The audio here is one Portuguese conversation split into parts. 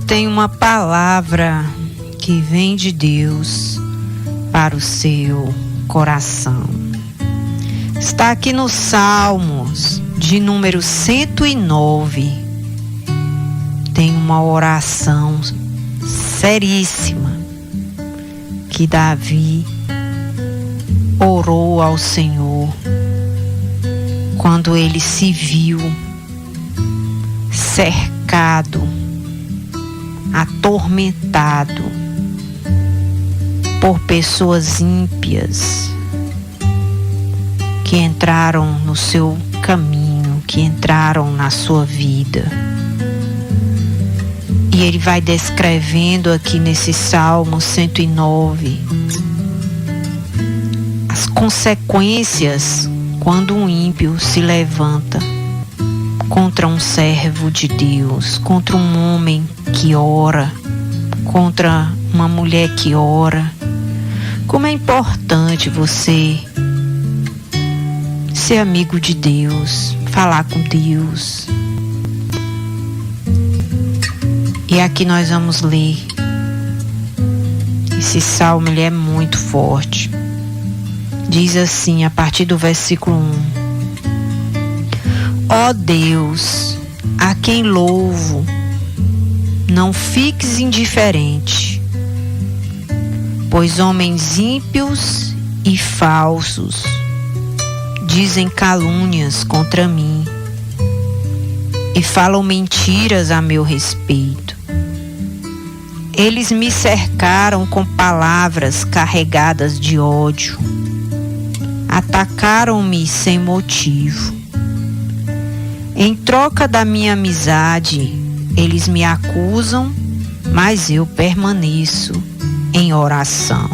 tem uma palavra que vem de Deus para o seu coração. Está aqui no Salmos de número 109. Tem uma oração seríssima que Davi orou ao Senhor quando ele se viu cercado, atormentado por pessoas ímpias que entraram no seu caminho, que entraram na sua vida. E ele vai descrevendo aqui nesse Salmo 109 as consequências quando um ímpio se levanta contra um servo de Deus, contra um homem que ora, contra uma mulher que ora. Como é importante você ser amigo de Deus, falar com Deus. E aqui nós vamos ler. Esse salmo, ele é muito forte. Diz assim, a partir do versículo 1. Ó Deus, a quem louvo, não fiques indiferente, pois homens ímpios e falsos dizem calúnias contra mim e falam mentiras a meu respeito. Eles me cercaram com palavras carregadas de ódio, atacaram-me sem motivo. Em troca da minha amizade, eles me acusam, mas eu permaneço em oração.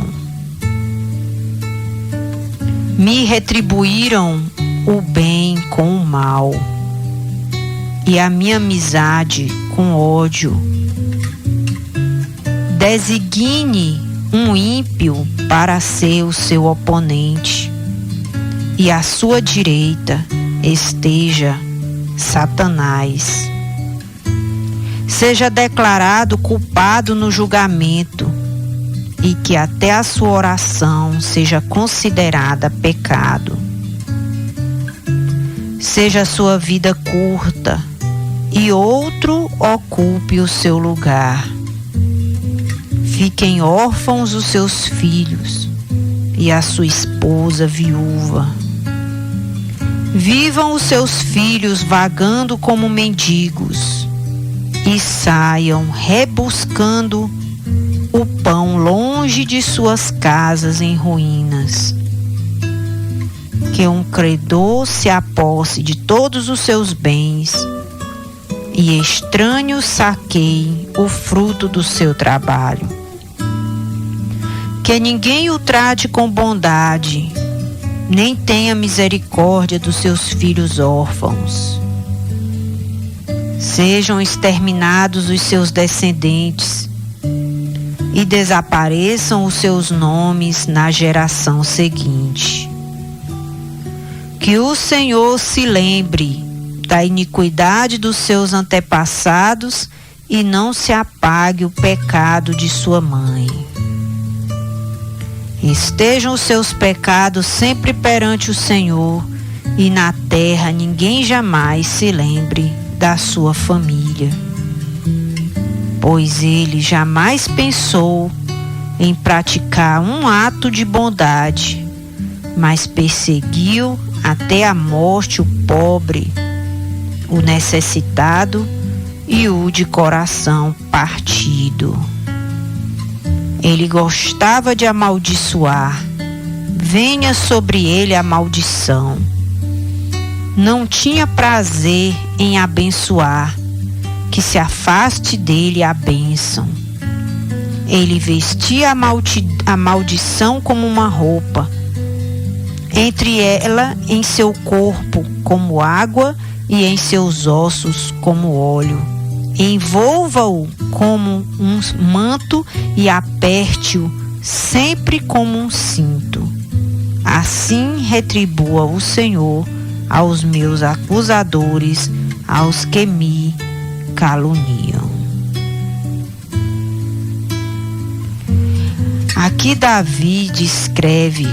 Me retribuíram o bem com o mal, e a minha amizade com ódio. Designe um ímpio para ser o seu oponente, e à sua direita esteja Satanás. Seja declarado culpado no julgamento, e que até a sua oração seja considerada pecado. Seja a sua vida curta, e outro ocupe o seu lugar. Fiquem órfãos os seus filhos, e a sua esposa viúva. Vivam os seus filhos vagando como mendigos, e saiam rebuscando o pão longe de suas casas em ruínas. Que um credor se aposse de todos os seus bens, e estranhos saqueiem o fruto do seu trabalho. Que ninguém o trate com bondade, nem tenha misericórdia dos seus filhos órfãos. Sejam exterminados os seus descendentes, e desapareçam os seus nomes na geração seguinte. Que o Senhor se lembre da iniquidade dos seus antepassados e não se apague o pecado de sua mãe. Estejam os seus pecados sempre perante o Senhor, e na terra ninguém jamais se lembre da sua família. Pois ele jamais pensou em praticar um ato de bondade, mas perseguiu até a morte o pobre, o necessitado e o de coração partido. Ele gostava de amaldiçoar, venha sobre ele a maldição. Não tinha prazer em abençoar, que se afaste dele a bênção. Ele vestia a maldição como uma roupa, entre ela em seu corpo como água e em seus ossos como óleo. Envolva-o como um manto e aperte-o sempre como um cinto. Assim retribua o Senhor aos meus acusadores, aos que me caluniam. Aqui Davi descreve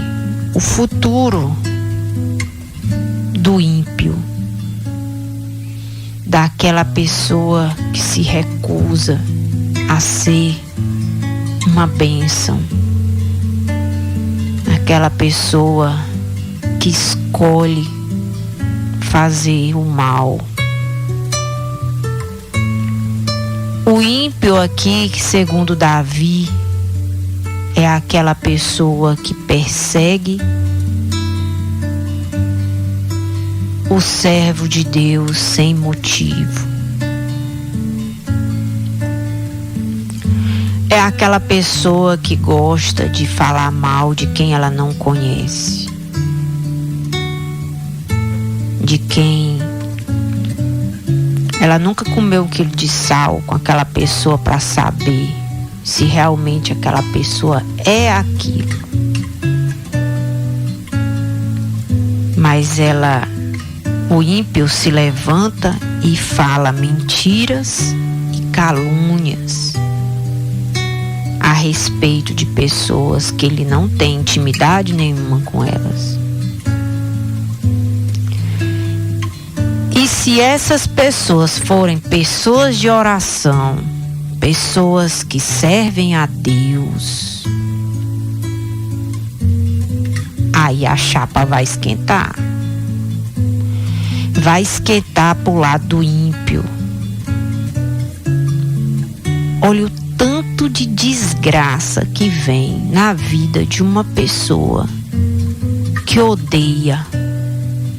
o futuro do ímpio, daquela pessoa que se recusa a ser uma bênção, aquela pessoa que escolhe fazer o mal. O ímpio aqui, que segundo Davi, é aquela pessoa que persegue o servo de Deus sem motivo. É aquela pessoa que gosta de falar mal de quem ela não conhece, de quem ela nunca comeu um quilo de sal com aquela pessoa para saber se realmente aquela pessoa é aquilo. Mas o ímpio se levanta e fala mentiras e calúnias a respeito de pessoas que ele não tem intimidade nenhuma com elas. E se essas pessoas forem pessoas de oração, pessoas que servem a Deus, aí a chapa vai esquentar. Vai esquentar pro lado do ímpio. Olha o tanto de desgraça que vem na vida de uma pessoa que odeia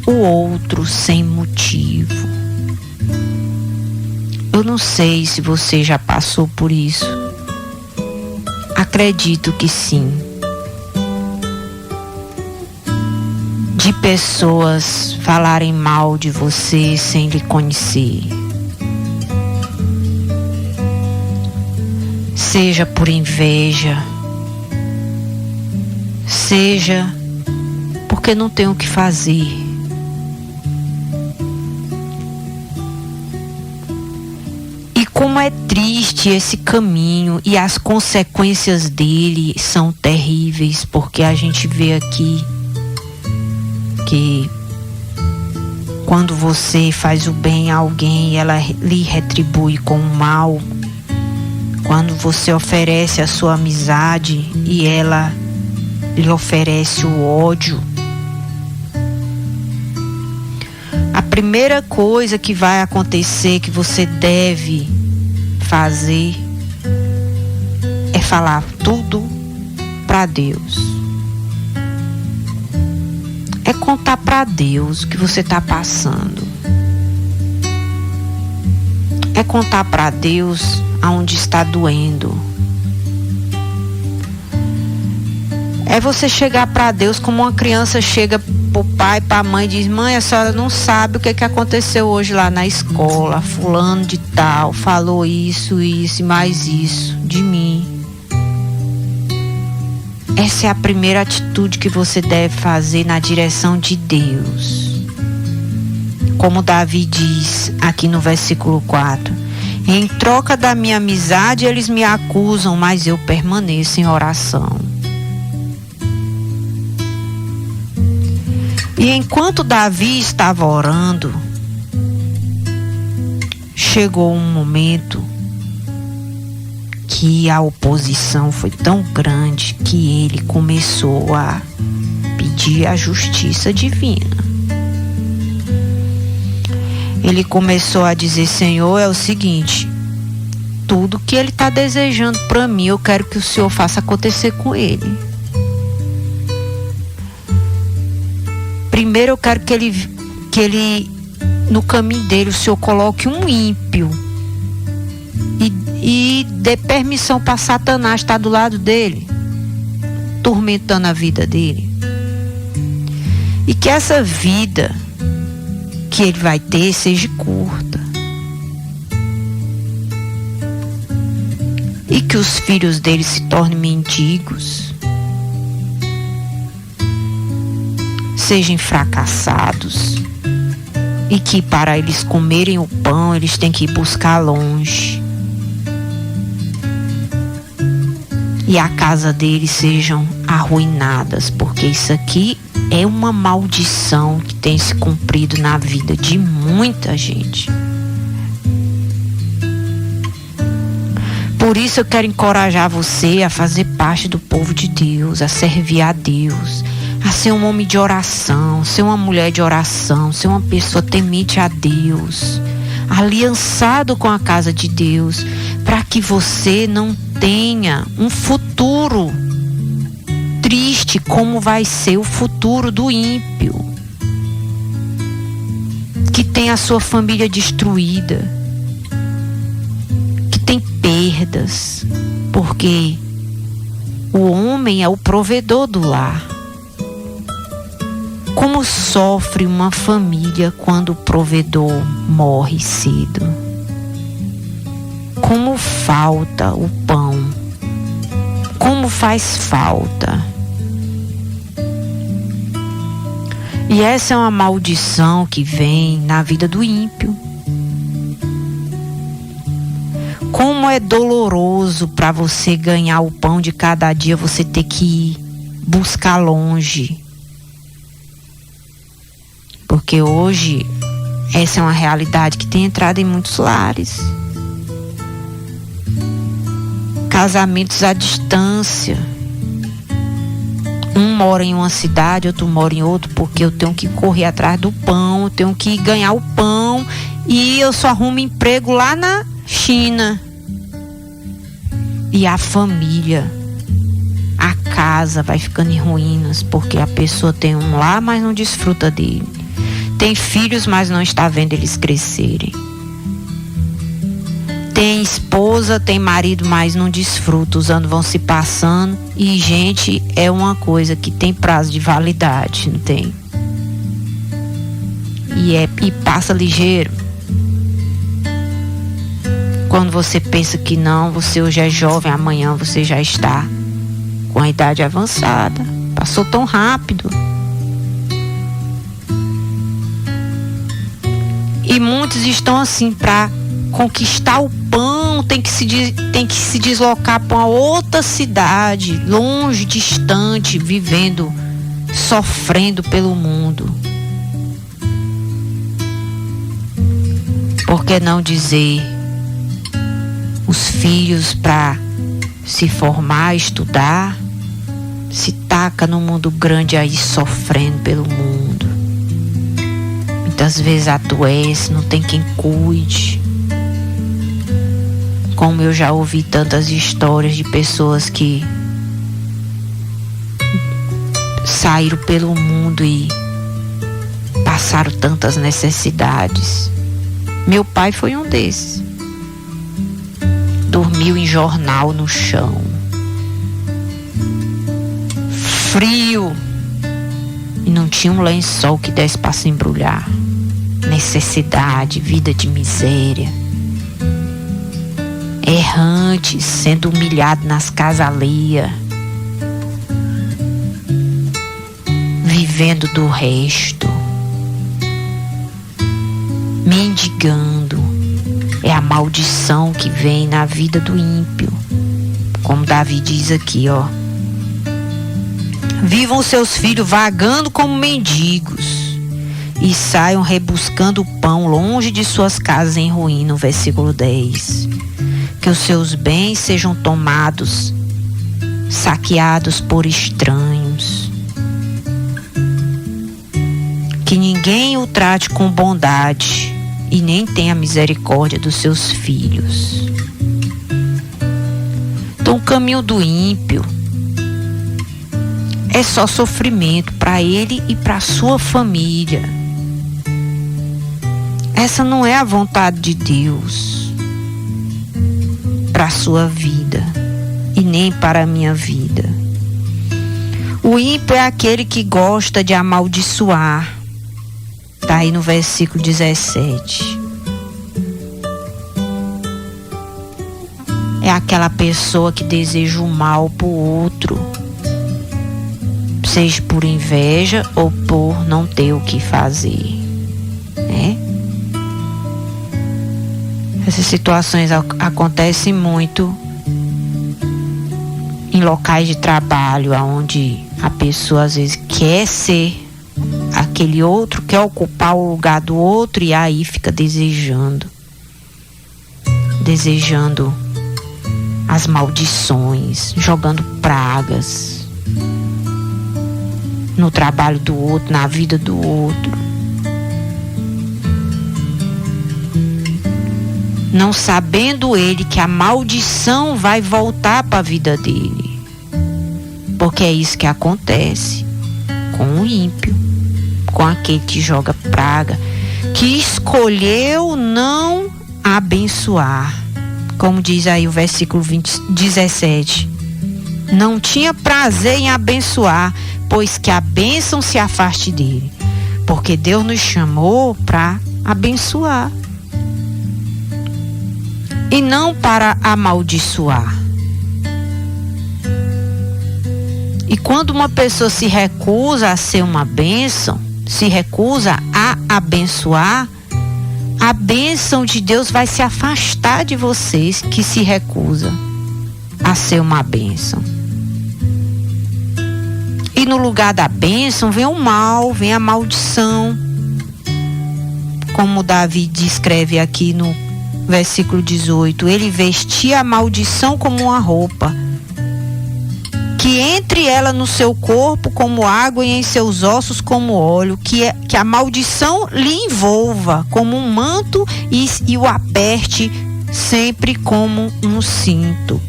o outro sem motivo. Eu não sei se você já passou por isso. Acredito que sim. De pessoas falarem mal de você sem lhe conhecer. Seja por inveja, seja porque não tem o que fazer. E como é triste esse caminho, e as consequências dele são terríveis, porque a gente vê aqui que quando você faz o bem a alguém, ela lhe retribui com o mal. Quando você oferece a sua amizade e ela lhe oferece o ódio. A primeira coisa que vai acontecer, que você deve fazer, é falar tudo para Deus. É contar para Deus o que você está passando. É contar para Deus aonde está doendo. É você chegar para Deus como uma criança chega pro pai, para a mãe e diz: mãe, a senhora não sabe o que aconteceu hoje lá na escola. Fulano de tal falou isso e mais isso de mim. Essa é a primeira atitude que você deve fazer na direção de Deus. Como Davi diz aqui no versículo 4: em troca da minha amizade eles me acusam, mas eu permaneço em oração. E enquanto Davi estava orando, chegou um momento que a oposição foi tão grande que ele começou a pedir a justiça divina. Ele começou a dizer: Senhor, é o seguinte, tudo que ele está desejando para mim, eu quero que o Senhor faça acontecer com ele. Primeiro eu quero que ele no caminho dele, o Senhor coloque um ímpio e dê permissão para Satanás estar do lado dele, tormentando a vida dele. E que essa vida que ele vai ter seja curta. E que os filhos dele se tornem mendigos, sejam fracassados, e que para eles comerem o pão eles têm que ir buscar longe. e a casa deles sejam arruinadas, porque isso aqui é uma maldição que tem se cumprido na vida de muita gente. Por isso eu quero encorajar você a fazer parte do povo de Deus, a servir a Deus, a ser um homem de oração, ser uma mulher de oração, ser uma pessoa temente a Deus, aliançado com a casa de Deus, para que você não tenha um futuro triste como vai ser o futuro do ímpio, que tem a sua família destruída, que tem perdas, porque o homem é o provedor do lar. Como sofre uma família quando o provedor morre cedo? Como falta o pão? Como faz falta? E essa é uma maldição que vem na vida do ímpio. Como é doloroso para você ganhar o pão de cada dia, você ter que ir buscar longe. Porque hoje essa é uma realidade que tem entrado em muitos lares. Casamentos à distância. Um mora em uma cidade, outro mora em outro, porque eu tenho que correr atrás do pão, eu tenho que ganhar o pão e eu só arrumo emprego lá na China. E a família, a casa vai ficando em ruínas, porque a pessoa tem um lar, mas não desfruta dele. Tem filhos, mas não está vendo eles crescerem. Tem esposa, tem marido, mas não desfruta. Os anos vão se passando. E, gente, é uma coisa que tem prazo de validade, não tem? E passa ligeiro. Quando você pensa que não, você hoje é jovem, amanhã você já está com a idade avançada. Passou tão rápido. E muitos estão assim, para conquistar o pão, tem que se deslocar para uma outra cidade, longe, distante, vivendo, sofrendo pelo mundo. Por que não dizer, os filhos para se formar, estudar, se taca no mundo grande aí sofrendo pelo mundo. Muitas vezes adoece, não tem quem cuide. Como eu já ouvi tantas histórias de pessoas que saíram pelo mundo e passaram tantas necessidades. Meu pai foi um desses. Dormiu em jornal no chão. Frio. E não tinha um lençol que desse para se embrulhar. Necessidade, vida de miséria. Errante, sendo humilhado nas casas alheias. Vivendo do resto. Mendigando. É a maldição que vem na vida do ímpio. Como Davi diz aqui, ó. Vivam seus filhos vagando como mendigos e saiam rebuscando o pão longe de suas casas em ruína, no versículo 10. Que os seus bens sejam tomados, saqueados por estranhos. Que ninguém o trate com bondade e nem tenha misericórdia dos seus filhos. Então o caminho do ímpio é só sofrimento para ele e para sua família. Essa não é a vontade de Deus para a sua vida e nem para a minha vida. O ímpio é aquele que gosta de amaldiçoar. Está aí no versículo 17. É aquela pessoa que deseja o mal para o outro, seja por inveja ou por não ter o que fazer, né? Essas situações acontecem muito em em locais de trabalho onde a pessoa às vezes quer ser aquele outro, quer ocupar o lugar do outro e aí fica desejando as maldições, jogando pragas no trabalho do outro, na vida do outro. Não sabendo ele que a maldição vai voltar para a vida dele. Porque é isso que acontece com o ímpio, com aquele que joga praga, que escolheu não abençoar. Como diz aí o versículo 17. Não tinha prazer em abençoar, pois que a bênção se afaste dele. Porque Deus nos chamou para abençoar e não para amaldiçoar. E quando uma pessoa se recusa a ser uma bênção, se recusa a abençoar, a bênção de Deus vai se afastar de vocês que se recusa a ser uma bênção. E no lugar da bênção vem o mal, vem a maldição. Como Davi descreve aqui no versículo 18, ele vestia a maldição como uma roupa, que entre ela no seu corpo como água e em seus ossos como óleo, que a maldição lhe envolva como um manto e o aperte sempre como um cinto.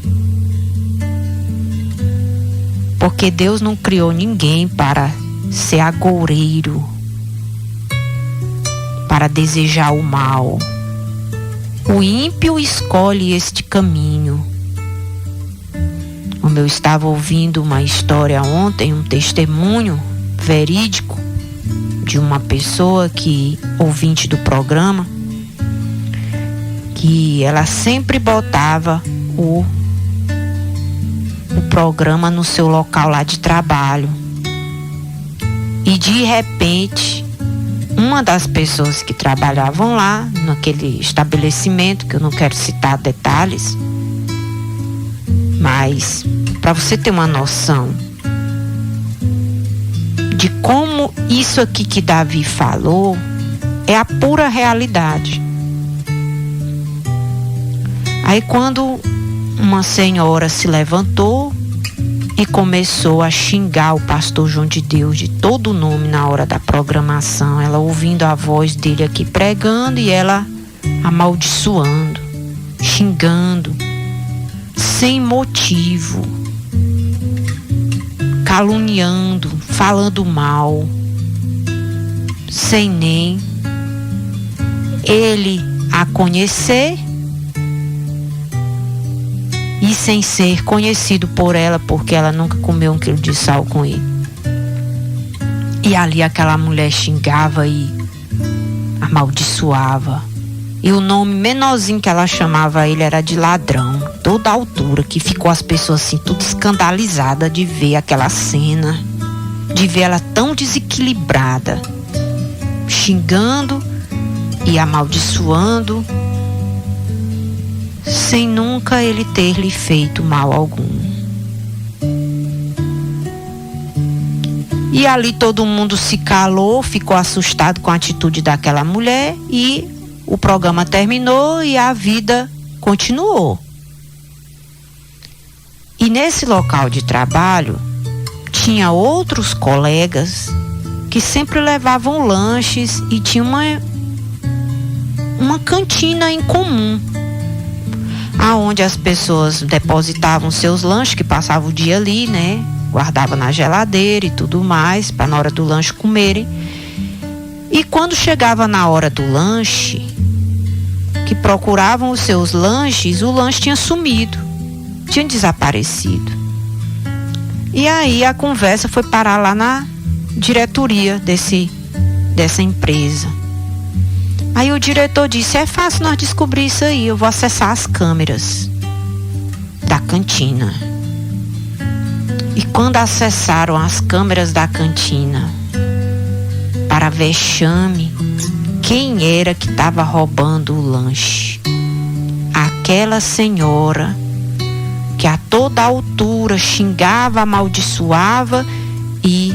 Porque Deus não criou ninguém para ser agoureiro, para desejar o mal. O ímpio escolhe este caminho. Como eu estava ouvindo uma história ontem, um testemunho verídico de uma pessoa que, ouvinte do programa, que ela sempre botava o programa no seu local lá de trabalho. E de repente, uma das pessoas que trabalhavam lá, naquele estabelecimento, que eu não quero citar detalhes, mas para você ter uma noção de como isso aqui que Davi falou é a pura realidade. Aí quando uma senhora se levantou e começou a xingar o pastor João de Deus de todo o nome na hora da programação, ela ouvindo a voz dele aqui pregando e ela amaldiçoando, xingando, sem motivo, caluniando, falando mal, sem nem ele a conhecer e sem ser conhecido por ela, porque ela nunca comeu 1 quilo de sal com ele. E ali aquela mulher xingava e amaldiçoava. E o nome menorzinho que ela chamava ele era de ladrão, toda a altura, que ficou as pessoas assim, tudo escandalizadas de ver aquela cena, de ver ela tão desequilibrada, xingando e amaldiçoando, sem nunca ele ter lhe feito mal algum. E ali todo mundo se calou, ficou assustado com a atitude daquela mulher e o programa terminou e a vida continuou. E nesse local de trabalho tinha outros colegas que sempre levavam lanches e tinha uma cantina em comum, aonde as pessoas depositavam seus lanches, que passavam o dia ali, né? Guardava na geladeira e tudo mais, para na hora do lanche comerem. E quando chegava na hora do lanche, que procuravam os seus lanches, o lanche tinha sumido, tinha desaparecido. E aí a conversa foi parar lá na diretoria dessa empresa. Aí o diretor disse: é fácil nós descobrir isso aí, eu vou acessar as câmeras da cantina. E quando acessaram as câmeras da cantina, para vexame, quem era que estava roubando o lanche? Aquela senhora que a toda altura xingava, amaldiçoava e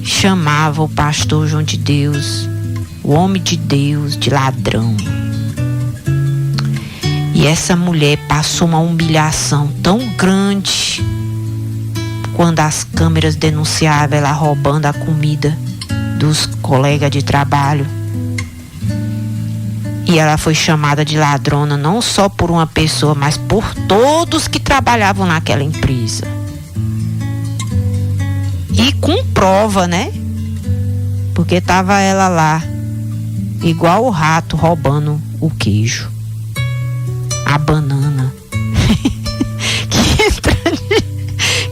chamava o pastor João de Deus, o homem de Deus, de ladrão. E essa mulher passou uma humilhação tão grande quando as câmeras denunciavam ela roubando a comida dos colegas de trabalho. E ela foi chamada de ladrona não só por uma pessoa, mas por todos que trabalhavam naquela empresa. E com prova, né? Porque estava ela lá, igual o rato, roubando o queijo, a banana.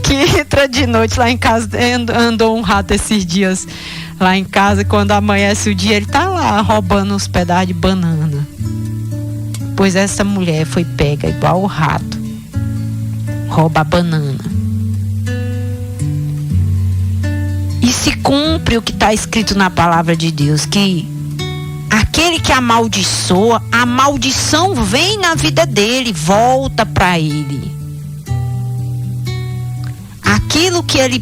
que entra de noite lá em casa. Andou um rato esses dias lá em casa, quando amanhece o dia, ele tá lá roubando uns pedaços de banana. Pois essa mulher foi pega igual o rato, rouba a banana. E se cumpre o que está escrito na palavra de Deus, que aquele que amaldiçoa, a maldição vem na vida dele, volta para ele. Aquilo que ele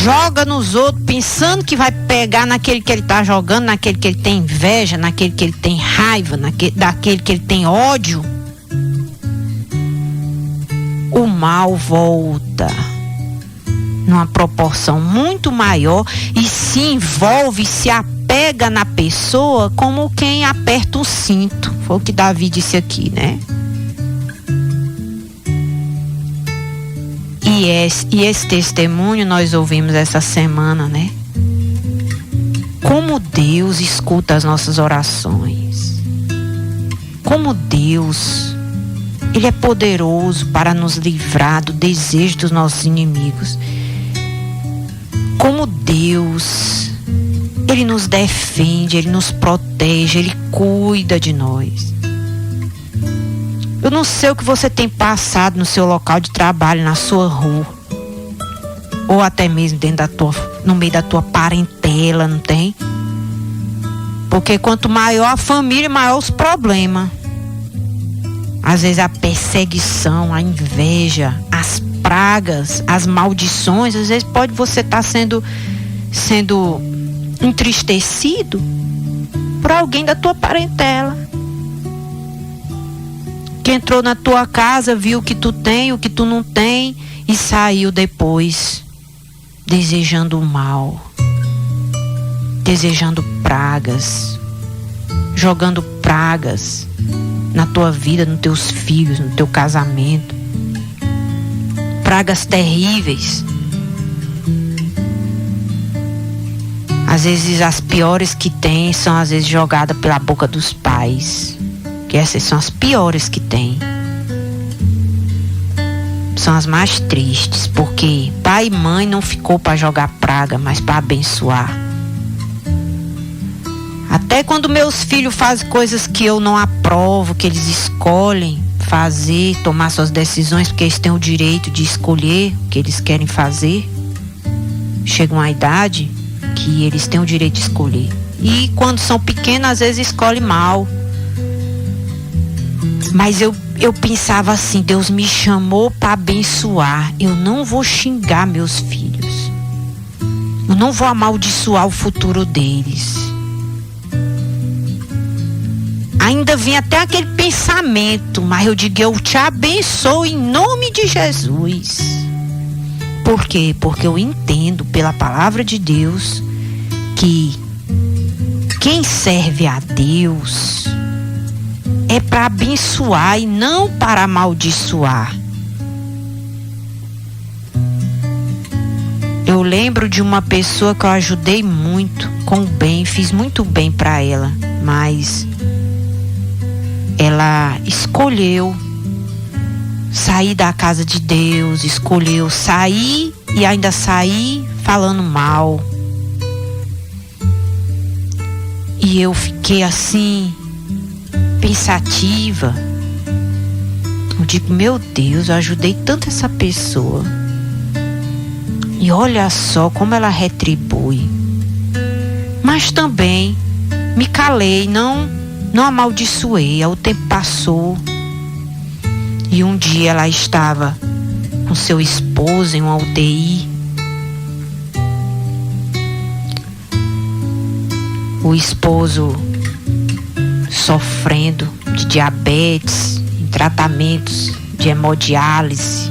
joga nos outros, pensando que vai pegar naquele que ele está jogando, naquele que ele tem inveja, naquele que ele tem raiva, daquele que ele tem ódio, o mal volta numa proporção muito maior e se envolve, se apega na pessoa como quem aperta o cinto. Foi o que Davi disse aqui, né? E esse testemunho nós ouvimos essa semana, né? Como Deus escuta as nossas orações. Como Deus, Ele é poderoso para nos livrar do desejo dos nossos inimigos. Como Deus, Ele nos defende, Ele nos protege, Ele cuida de nós. Eu não sei o que você tem passado no seu local de trabalho, na sua rua, ou até mesmo no meio da tua parentela, não tem? Porque quanto maior a família, maior os problemas. Às vezes a perseguição, a inveja, as pragas, as maldições, às vezes pode você estar sendo entristecido por alguém da tua parentela, que entrou na tua casa, viu o que tu tem, o que tu não tem, e saiu depois desejando o mal, desejando pragas, jogando pragas na tua vida, nos teus filhos, no teu casamento. Pragas terríveis. Às vezes as piores que tem são às vezes jogadas pela boca dos pais. Que essas são as piores que tem. São as mais tristes, porque pai e mãe não ficou para jogar praga, mas para abençoar. Até quando meus filhos fazem coisas que eu não aprovo, que eles escolhem fazer, tomar suas decisões, porque eles têm o direito de escolher o que eles querem fazer. Chega uma idade que eles têm o direito de escolher. E quando são pequenos, às vezes escolhem mal. Mas eu pensava assim, Deus me chamou para abençoar. Eu não vou xingar meus filhos. Eu não vou amaldiçoar o futuro deles. Ainda vem até aquele pensamento, mas eu digo, eu te abençoo em nome de Jesus. Por quê? Porque eu entendo pela palavra de Deus que quem serve a Deus é para abençoar e não para amaldiçoar. Eu lembro de uma pessoa que eu ajudei muito com o bem, fiz muito bem para ela, mas ela escolheu sair da casa de Deus, escolheu sair e ainda sair falando mal. E eu fiquei assim, pensativa. Eu digo, meu Deus, eu ajudei tanto essa pessoa. E olha só como ela retribui. Mas também me calei, não amaldiçoei. O tempo passou E um dia ela estava com seu esposo em uma UTI. O esposo sofrendo de diabetes, em tratamentos de hemodiálise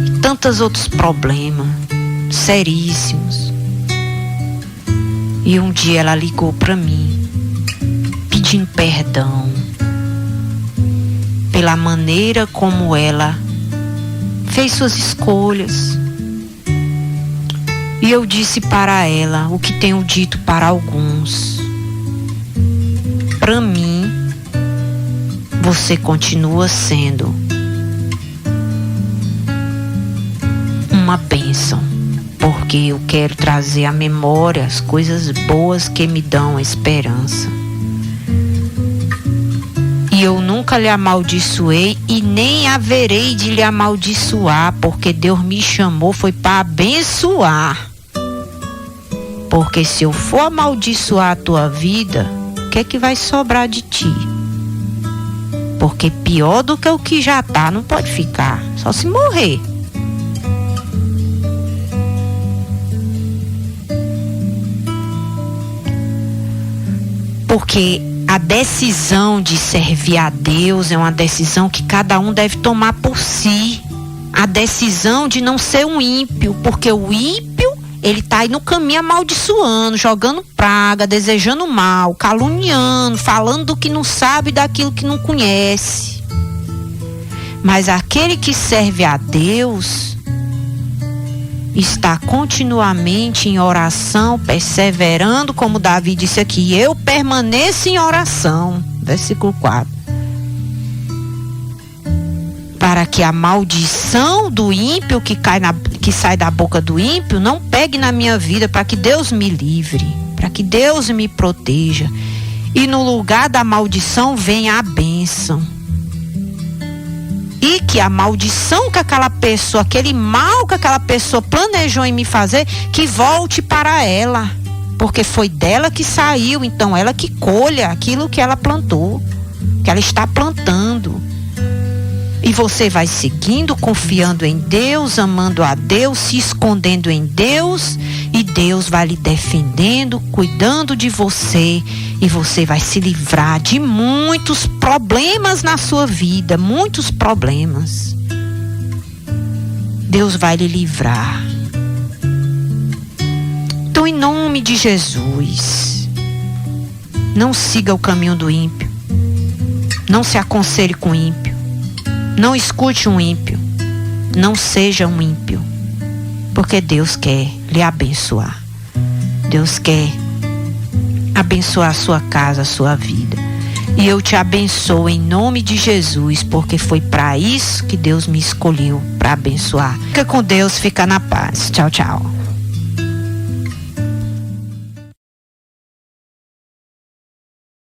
e tantos outros problemas seríssimos. E um dia ela ligou para mim, pedindo perdão pela maneira como ela fez suas escolhas. E eu disse para ela o que tenho dito para alguns: para mim, você continua sendo uma bênção, porque eu quero trazer à memória as coisas boas que me dão esperança. E eu nunca lhe amaldiçoei e nem haverei de lhe amaldiçoar, porque Deus me chamou foi para abençoar. Porque se eu for amaldiçoar a tua vida, o que é que vai sobrar de ti? Porque pior do que o que já tá não pode ficar, só se morrer. Porque a decisão de servir a Deus é uma decisão que cada um deve tomar por si. A decisão de não ser um ímpio, porque o ímpio, ele tá aí no caminho amaldiçoando, jogando praga, desejando mal, caluniando, falando do que não sabe, daquilo que não conhece. Mas aquele que serve a Deus está continuamente em oração, perseverando, como Davi disse aqui, eu permaneço em oração, versículo 4. Para que a maldição do ímpio que sai da boca do ímpio não pegue na minha vida, para que Deus me livre, para que Deus me proteja. E no lugar da maldição venha a bênção. E que a maldição que aquela pessoa, aquele mal que aquela pessoa planejou em me fazer, que volte para ela. Porque foi dela que saiu, então ela que colha aquilo que ela plantou, que ela está plantando. E você vai seguindo, confiando em Deus, amando a Deus, se escondendo em Deus, e Deus vai lhe defendendo, cuidando de você, e você vai se livrar de muitos problemas na sua vida, muitos problemas. Deus vai lhe livrar. Então, em nome de Jesus, não siga o caminho do ímpio, não se aconselhe com o ímpio. Não escute um ímpio, não seja um ímpio, porque Deus quer lhe abençoar. Deus quer abençoar a sua casa, a sua vida. E eu te abençoo em nome de Jesus, porque foi para isso que Deus me escolheu, para abençoar. Fica com Deus, fica na paz. Tchau, tchau.